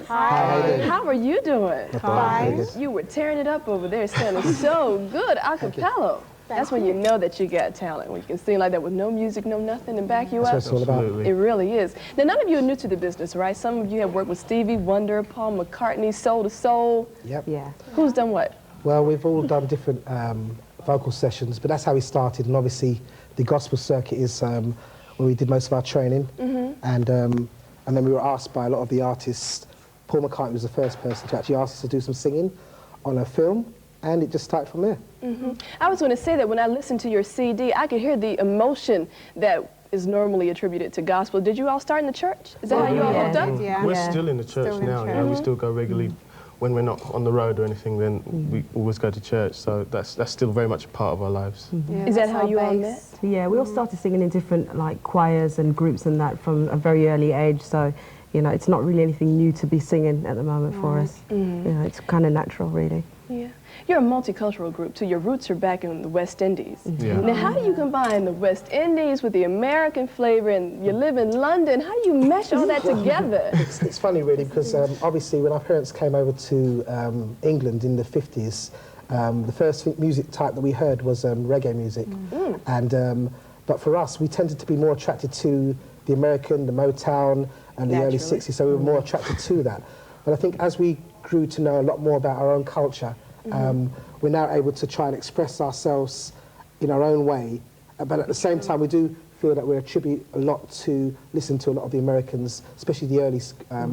Hi. How are you doing? Fine. You were tearing it up over there, sounding so good, a cappella. That's when you know that you got talent, when you can sing like that with no music, no nothing, and back you up. That's what it's all about. It really is. Now, none of you are new to the business, right? Some of you have worked with Stevie Wonder, Paul McCartney, Soul to Soul. Yep. Yeah. Who's done what? Well, we've all done different vocal sessions, but that's how we started. And obviously, the gospel circuit is where we did most of our training. And then we were asked by a lot of the artists. Paul McCartney was the first person to actually ask us to do some singing on a film, and it just started from there. I was going to say that when I listened to your CD, I could hear the emotion that is normally attributed to gospel. Did you all start in the church? Is that how you all hooked up? Yeah. We're still in the church now. You know, we still go regularly. When we're not on the road or anything, then we always go to church. So that's still very much a part of our lives. Yeah, is that how you all met? Yeah, we all started singing in different like choirs and groups and that from a very early age. So, you know, it's not really anything new to be singing at the moment for us. You know, it's kind of natural, really. Yeah. You're a multicultural group, too. Your roots are back in the West Indies. Yeah. Now, how do you combine the West Indies with the American flavor, and you live in London? How do you mesh all that together? It's funny, really, because obviously when our parents came over to England in the 50s, the first music type that we heard was reggae music. And but for us, we tended to be more attracted to the American, the Motown, and the early 60s, so we were more attracted to that. But I think as we grew to know a lot more about our own culture, we're now able to try and express ourselves in our own way. But at the same time, we do feel that we attribute a lot to listen to a lot of the Americans, especially the early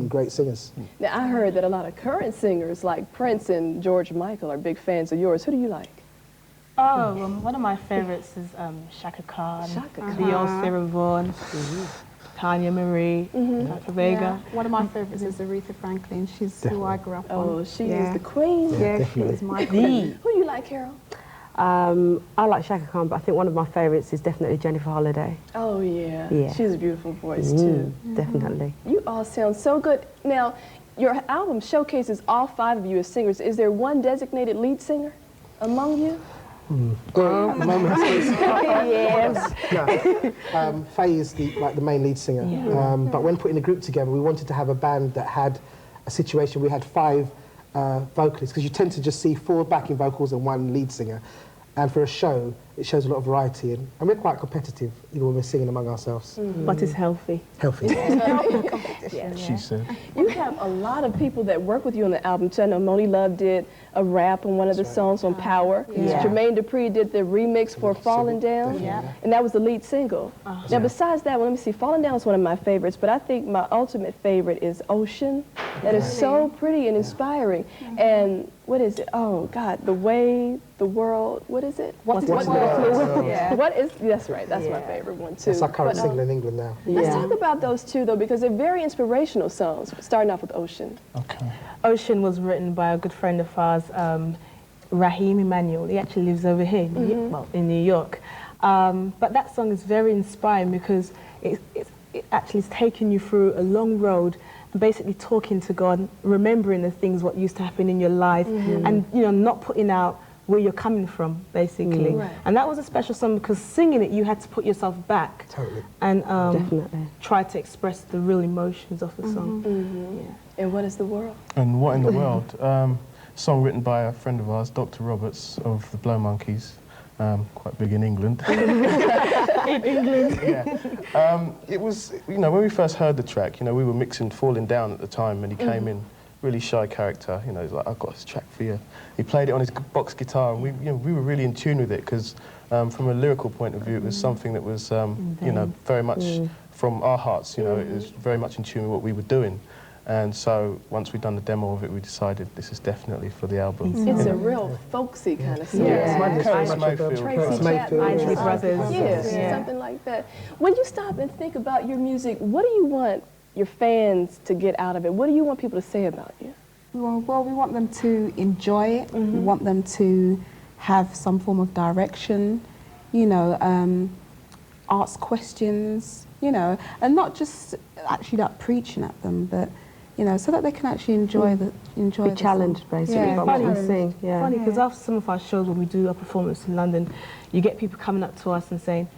great singers. Now, I heard that a lot of current singers like Prince and George Michael are big fans of yours. Who do you like? Oh, one of my favorites is Shaka Khan, the old Sarah Vaughan, Tanya Marie, Tata Vega. Yeah. One of my favorites is Aretha Franklin. She's who I grew up on. Oh, she is the queen. Yeah, she is my queen. Who do you like, Carol? I like Shaka Khan, but I think one of my favourites is definitely Jennifer Holliday. Oh, yeah. Yeah. She has a beautiful voice, too. Definitely. You all sound so good. Now, your album showcases all 5 of you as singers. Is there one designated lead singer among you? Faye is the main lead singer. But when putting the group together, we wanted to have a band that had a situation. We had 5 vocalists, because you tend to just see 4 backing vocals and 1 lead singer. And for a show, it shows a lot of variety, and we're quite competitive, even when we're singing among ourselves. But it's healthy. Healthy. She said. You have a lot of people that work with you on the album, too. I know Moni Love did a rap on one of the songs on Power. Jermaine Dupri did the remix for Falling Down, and that was the lead single. Now, besides that, well, let me see, Falling Down is one of my favorites, but I think my ultimate favorite is Ocean. That is so pretty and inspiring. And what is it? Oh, God, The Way, The World, what is it? What is, that's right, that's my favorite one, too. It's our current single in England now. Let's talk about those 2, though, because they're very inspirational songs, starting off with Ocean. Okay. Ocean was written by a good friend of ours, Raheem Emmanuel. He actually lives over here, in New York. But that song is very inspiring because it actually is taking you through a long road, basically talking to God, remembering the things what used to happen in your life, and not putting out where you're coming from, basically. And that was a special song because singing it, you had to put yourself back and try to express the real emotions of the song. And what is The World? And What in the World? Song written by a friend of ours, Dr. Roberts of the Blow Monkeys. Quite big in England. In England. It was, when we first heard the track, we were mixing Falling Down at the time, and he came in, really shy character, he's like, I've got this track for you. He played it on his box guitar, and we were really in tune with it, because from a lyrical point of view, it was something that was, very much from our hearts, it was very much in tune with what we were doing. And so once we'd done the demo of it, we decided this is definitely for the album. It's a real folksy kind of song. Tracy Mayfield. Tracy Chapman. Brothers. Something like that. When you stop and think about your music, what do you want your fans to get out of it? What do you want people to say about you? Well, we want them to enjoy it. We want them to have some form of direction, ask questions, and not just actually like preaching at them, but so that they can actually enjoy the Be challenged, basically, by what we sing. Funny, because after some of our shows, when we do a performance in London, you get people coming up to us and saying,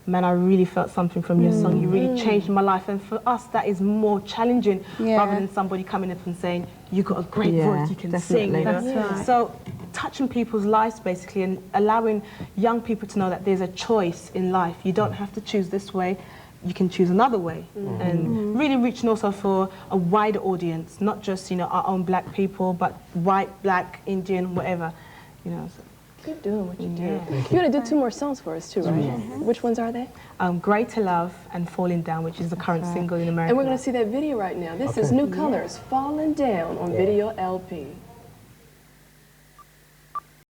man, I really felt something from your song. You really changed my life. And for us, that is more challenging rather than somebody coming up and saying, you got a great voice, you can sing. You know? That's right. So touching people's lives basically and allowing young people to know that there's a choice in life. You don't have to choose this way. You can choose another way. And really reaching also for a wider audience, not just, you know, our own black people, but white, black, Indian, whatever, you know. So. Keep doing what you do. Yeah. You're going to do 2 more songs for us too, right? Which ones are they? Greater Love and Falling Down, which is the current single in America. And we're going to see that video right now. This is New Colors, Falling Down on Video LP.